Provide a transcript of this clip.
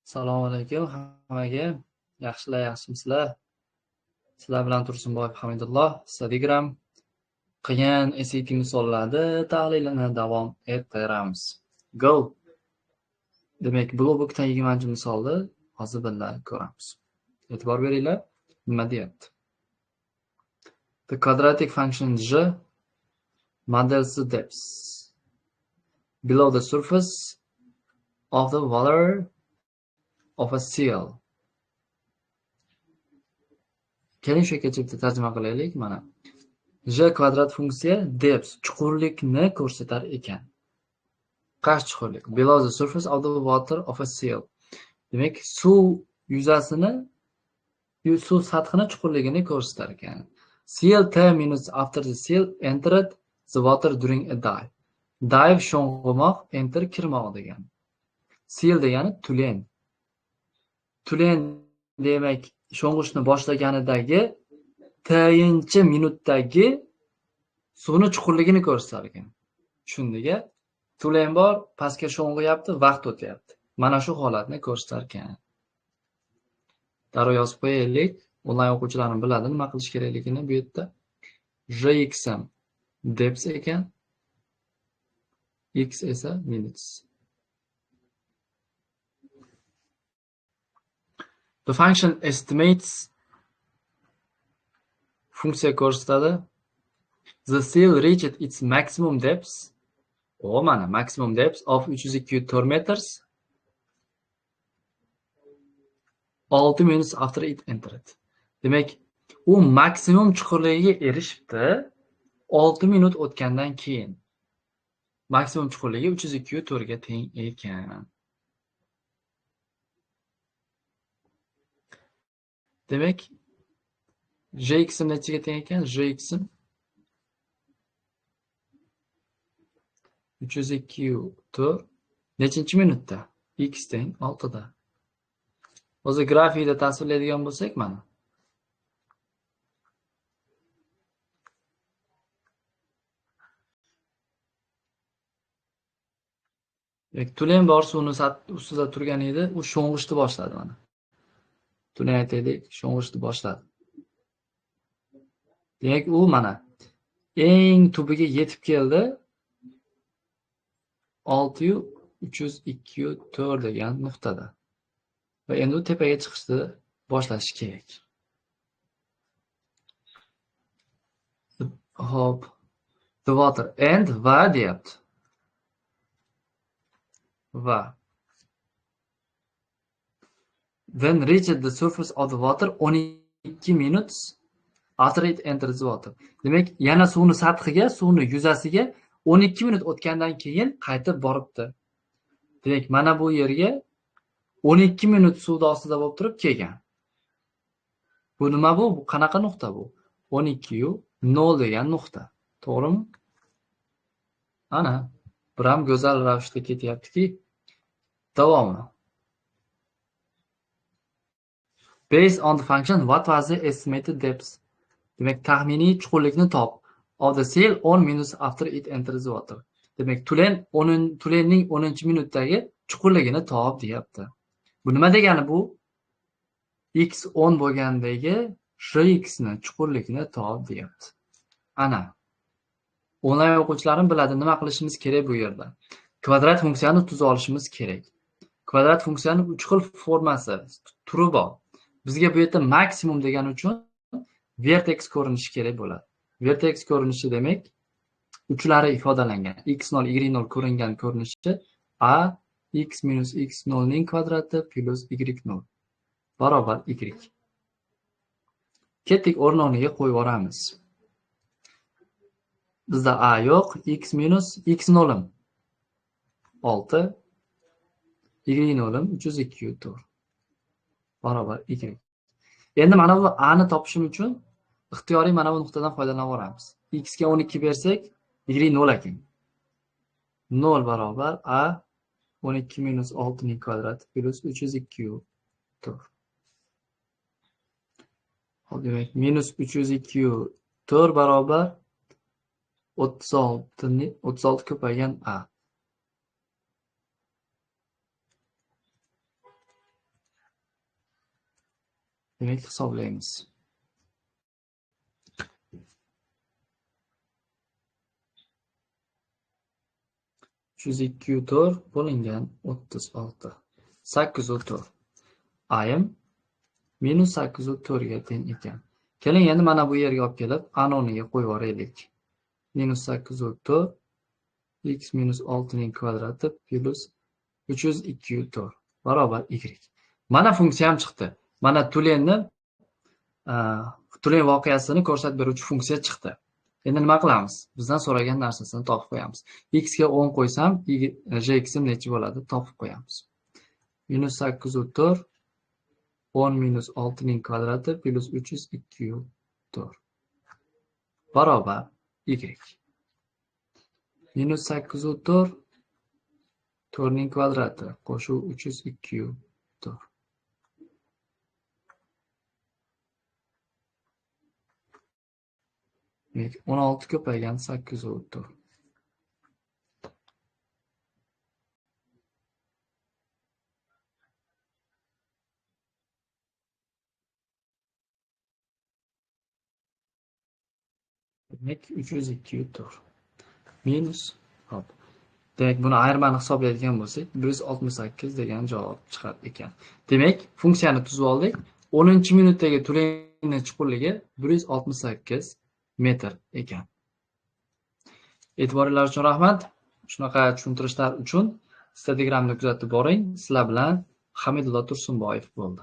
Assalomu alaykum hammaga. Yaxshimisizlar? Sizlar bilan Tursunboyev Hamidulloh. Instagram qiyin SAT misollarni tahlilini davom ettiramiz. Go. Demak, Blogbookdan 20-misolni hozir birga ko'ramiz. E'tibor beringlar. Nima deyapti? The quadratic function g models the depths below the surface of the water of a seal. Keling shu kechibda tarjima qilaylik mana. J kvadrat funksiya depth chuqurlikni ko'rsatar ekan. Qaysi chuqurlik? Below the surface of the water of a seal. Demak, suv yuzasini, suv sathini chuqurligini ko'rsatar ekan. Seal 10 minutes after the seal entered the water during a dive. Dive sho'ng'imoq, enter kirmoq degan. Seal degani tulen. Tulen demak, sho'ng'ishni boshlaganidagi tayinchi minutdagi suvni chuqurligini ko'rsatar ekan. Tushundingmi? Tulen bor, pastga sho'ng'iyapti, vaqt o'tyapti. Mana shu holatni ko'rsatar ekan. Daryo yozib qo'yaylik. Onlayn o'quvchilarim biladi nima qilish kerakligini bu yerda. Jx ham depth ekan. X esa minutes. The function estimates funksiya ko'rsatadi. The seal reached its maximum depth. Mana maximum depth of 324 meters. 6 minutes after it entered. Demak, u maksimum chuqurligiga erishibdi 6 minut o'tgandan keyin. Maksimum chuqurligi 324 ga teng ekan. Demak, Jx nechaga teng ekan? Jx 324 nechinchi minutda? X teng 6 da. O'zi grafikda tasvirlaydigan bo'lsak mana. Tulen bor suvni ustida turgan edi, u sho'ng'ishni boshladi mana. Tulen aytaylik, sho'ng'ishni boshladi. Demak, u mana eng tubiga yetib keldi. 6324 degan nuqtada. Va endi u tepaga chiqishni boshlashi kerak. Hop. The water and va deyapti. Va. Then reached the surface of the water 12 minutes after it enters the water. Demak, yana suvni sathiga, suvni yuzasiga 12 minut o'tgandan keyin qaytib boribdi. Demak, mana bu yerga 12 minut suvda ostida bo'lib turib kelgan. Bu nima bu? Bu qanaqa nuqta bu? 12 yu 0 degan nuqta. To'g'rimi? Ana, bir ham go'zal ravishda ketyaptiki, davomi. Based on the function, what was the estimated depth? Demak, taxminiy chuqurlikni top. Of the seal 10 minutes after it enters the water. Demak, tulenning 10-minutdagi chuqurligini top deyapti. Bu nima degani bu? X 10 bo'lgandagi Jx ni chuqurlikni top deyapti. Ana. Onlayn o'quvchilarim biladi nima qilishimiz kerak bu yerda. Kvadrat funksiyani tuza olishimiz kerak. Kvadrat funksiyaning 3 xil formasi, turi bor. Bizga bu yerda maksimum degani uchun vertex ko'rinishi kerak bo'ladi. Vertex ko'rinishi demak, uchlari ifodalangan. x0, y0 ko'ringan ko'rinishi a x minus x0 ning kvadrati plus y0 barobar y. Ketdik, o'rniga qo'yib yuboramiz. Bizda a yo'q, x minus x0 6, y0 324 barobar y. Endi mana bu a ni topishim uchun ixtiyoriy mana bu nuqtadan foydalanaveramiz. X ga 12 bersak, y 0 ekan. 0 barobar a 12 minus 6 ning kvadrati plus 324. Hop, demak, minus 324 barobar 36 ko'paygan a. Demak, hisoblaymiz. 302/4 bo'lingan 36. 8/4 ayim minus 8/4 ga teng ekan. Keling, endi mana bu yerga olib kelib, anoniga qo'yib yuboraylik. Minus 8/4 x minus 6 ning kvadrati plus 302/4 barobar y. Mana funksiya ham chiqdi. Mana to'lenni to'len voqeasini ko'rsatib beruvchi funksiya chiqdi. Endi nima qilamiz? Bizdan so'ragan narsasini topib qo'yamiz. X ga 10 qo'ysam, jx necha bo'ladi? Topib qo'yamiz. Minus 8/4 10 minus 6 ning kvadrati plus 302/4 barobar y. Minus 8/4 4 ning kvadrati qo'shuv 302/4 16 ko'paygan 8/4 demak 302/4 minus hop. Demak, buni ayirmani hisoblaydigan bo'lsak, 168 degan javob chiqar ekan. Demak, funksiyani tuzib oldik. 10-minutdagi to'lenning chuqurligi 168 metr ekan. E'tiboringlar uchun rahmat. Shunaqa tushuntirishlar uchun Instagramni kuzatib boring. Sizlar bilan Hamidullo Tursunboyev bo'ldi.